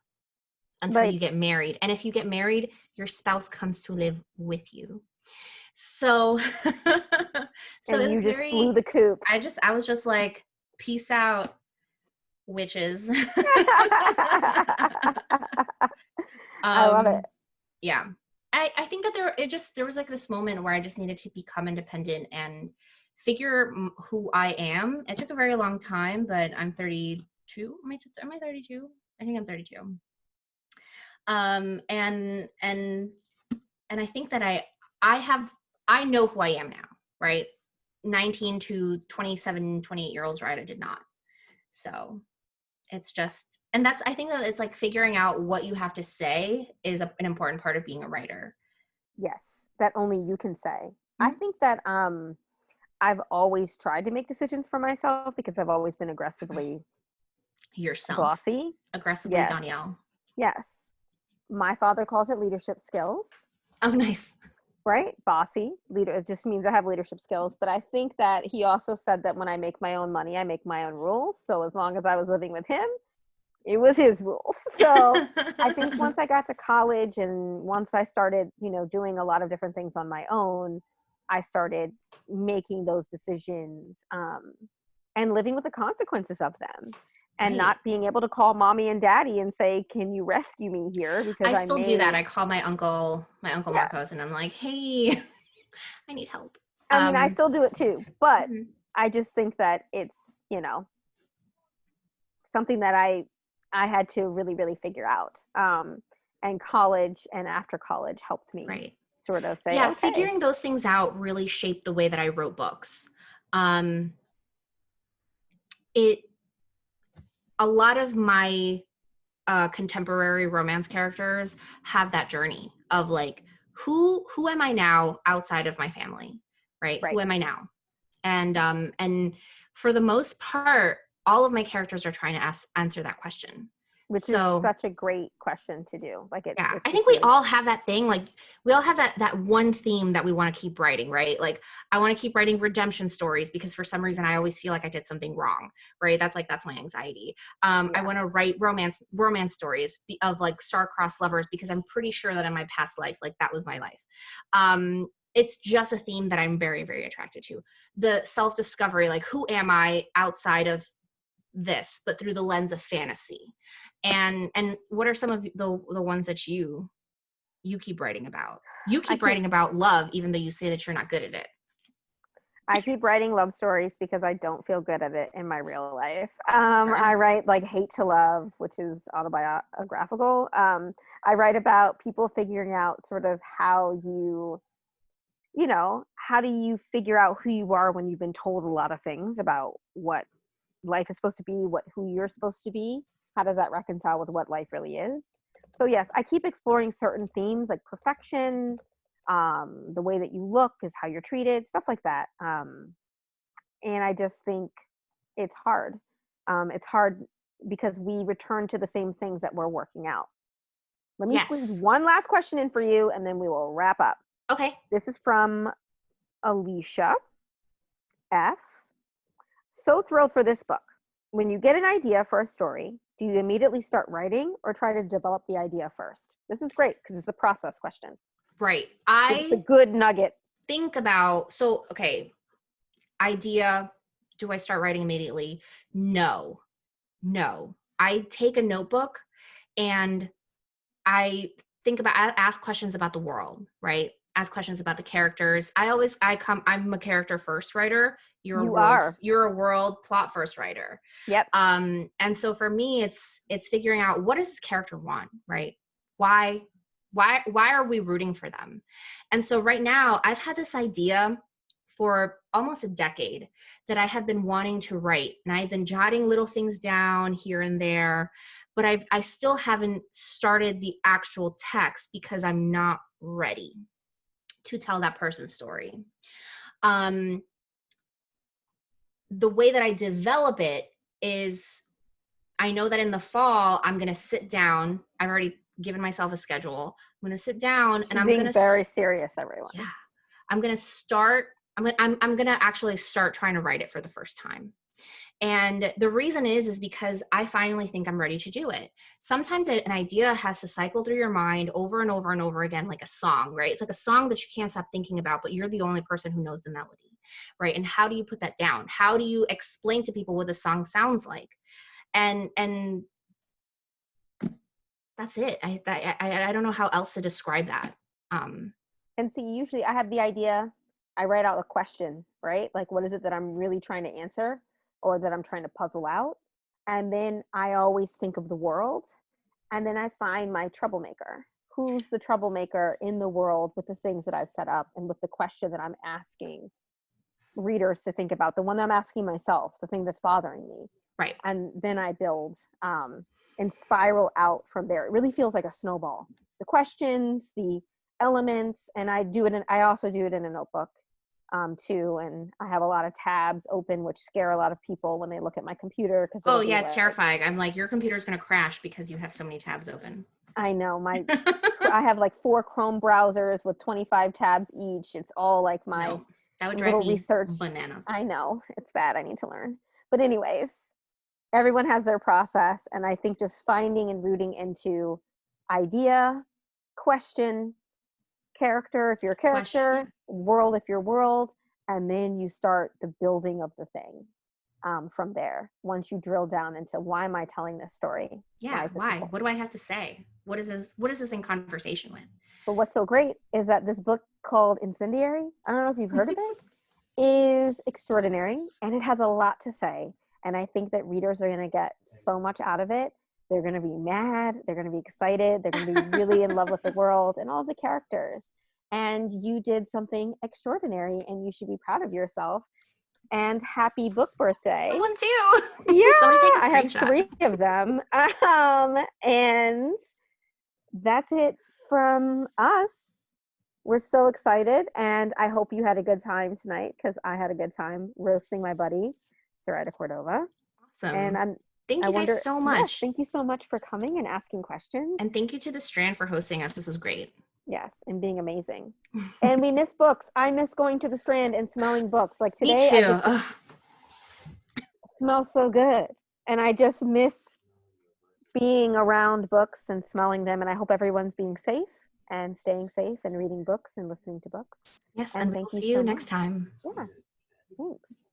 until you get married. And if you get married, your spouse comes to live with you. So, and you just flew the coop. I was just like, peace out, witches. I love it. Yeah. I think that there was like this moment where I just needed to become independent and figure who I am. It took a very long time, but I'm 32. Am I 32? I think I'm 32. And I think that I know who I am now, right? 19 to 27, 28-year-olds, right? I did not. So it's just, and I think that it's like figuring out what you have to say is an important part of being a writer. Yes, that only you can say. Mm-hmm. I think that I've always tried to make decisions for myself because I've always been aggressively bossy. Aggressively, yes. Danielle. Yes. My father calls it leadership skills. Oh, nice. Right? Bossy. Leader. It just means I have leadership skills. But I think that he also said that when I make my own money, I make my own rules. So as long as I was living with him, it was his rules. So I think once I got to college and once I started, doing a lot of different things on my own, I started making those decisions and living with the consequences of them. And not being able to call mommy and daddy and say, can you rescue me here? Because I still do that. I call my uncle Marcos, and I'm like, hey, I need help. I mean, I still do it too, but I just think that it's, something that I had to really, really figure out. And college and after college helped me sort of say, okay. Figuring those things out really shaped the way that I wrote books. A lot of my contemporary romance characters have that journey of like, who am I now outside of my family, right? Who am I now? And for the most part, all of my characters are trying to answer that question. Which is such a great question to do. Like I think we all have that thing. Like we all have that one theme that we want to keep writing, right? Like I want to keep writing redemption stories because for some reason I always feel like I did something wrong, right? That's my anxiety. I want to write romance stories of like star-crossed lovers because I'm pretty sure that in my past life, like that was my life. It's just a theme that I'm very, very attracted to. The self-discovery, like who am I outside of this, but through the lens of fantasy. And what are some of the ones that you keep writing about? You keep writing about love, even though you say that you're not good at it. I keep writing love stories because I don't feel good at it in my real life. I write like Hate to Love, which is autobiographical. I write about people figuring out sort of how how do you figure out who you are when you've been told a lot of things about what life is supposed to be, who you're supposed to be. How does that reconcile with what life really is? So yes, I keep exploring certain themes like perfection, the way that you look is how you're treated, stuff like that. And I just think it's hard. It's hard because we return to the same things that we're working out. Let me squeeze one last question in for you and then we will wrap up. Okay. This is from Alicia F. So thrilled for this book. When you get an idea for a story, do you immediately start writing or try to develop the idea first? This is great because it's a process question. Right. It's a good nugget. Think about, idea, do I start writing immediately? No. I take a notebook and I ask questions about the world, right? Ask questions about the characters. I'm a character first writer. You're a world plot first writer. Yep. And so for me, it's figuring out what does this character want, right? Why are we rooting for them? And so right now I've had this idea for almost a decade that I have been wanting to write, and I've been jotting little things down here and there, but I still haven't started the actual text because I'm not ready to tell that person's story. The way that I develop it is I know that in the fall, I'm going to sit down. I've already given myself a schedule. I'm going to sit down and I'm being going to very serious, everyone. Yeah. I'm going to actually start trying to write it for the first time. And the reason is because I finally think I'm ready to do it. Sometimes an idea has to cycle through your mind over and over and over again, like a song, right? It's like a song that you can't stop thinking about, but you're the only person who knows the melody, right? And how do you put that down? How do you explain to people what the song sounds like? And that's it. I don't know how else to describe that. And see, usually I have the idea, I write out a question, right? Like, what is it that I'm really trying to answer or that I'm trying to puzzle out? And then I always think of the world. And then I find my troublemaker. Who's the troublemaker in the world with the things that I've set up and with the question that I'm asking readers to think about, the one that I'm asking myself, the thing that's bothering me. Right. And then I build and spiral out from there. It really feels like a snowball. The questions, the elements, and I also do it in a notebook too. And I have a lot of tabs open, which scare a lot of people when they look at my computer. Oh yeah, it's terrifying. I'm like, your computer's going to crash because you have so many tabs open. I know. I have like 4 Chrome browsers with 25 tabs each. It's all like my that would drive little me research. Bananas. I know. It's bad. I need to learn. But anyways, everyone has their process. And I think just finding and rooting into idea, question, character if you're a character, world if you're world, and then you start the building of the thing from there. Once you drill down into why am I telling this story? Yeah, why? What do I have to say? What is this in conversation with? But what's so great is that this book called Incendiary, I don't know if you've heard of it, is extraordinary, and it has a lot to say. And I think that readers are going to get so much out of it. They're going to be mad. They're going to be excited. They're going to be really in love with the world and all the characters. And you did something extraordinary, and you should be proud of yourself. And happy book birthday. One too. Yeah, I have 3 of them. And that's it from us. We're so excited, and I hope you had a good time tonight, because I had a good time roasting my buddy, Zoraida Córdova. Awesome. And thank you guys so much. Yes, thank you so much for coming and asking questions. And thank you to the Strand for hosting us. This was great. Yes, and being amazing. And we miss books. I miss going to the Strand and smelling books. Like today, me too. it smells so good. And I just miss being around books and smelling them. And I hope everyone's being safe and staying safe and reading books and listening to books. Yes, and we'll see you next time. Yeah, thanks.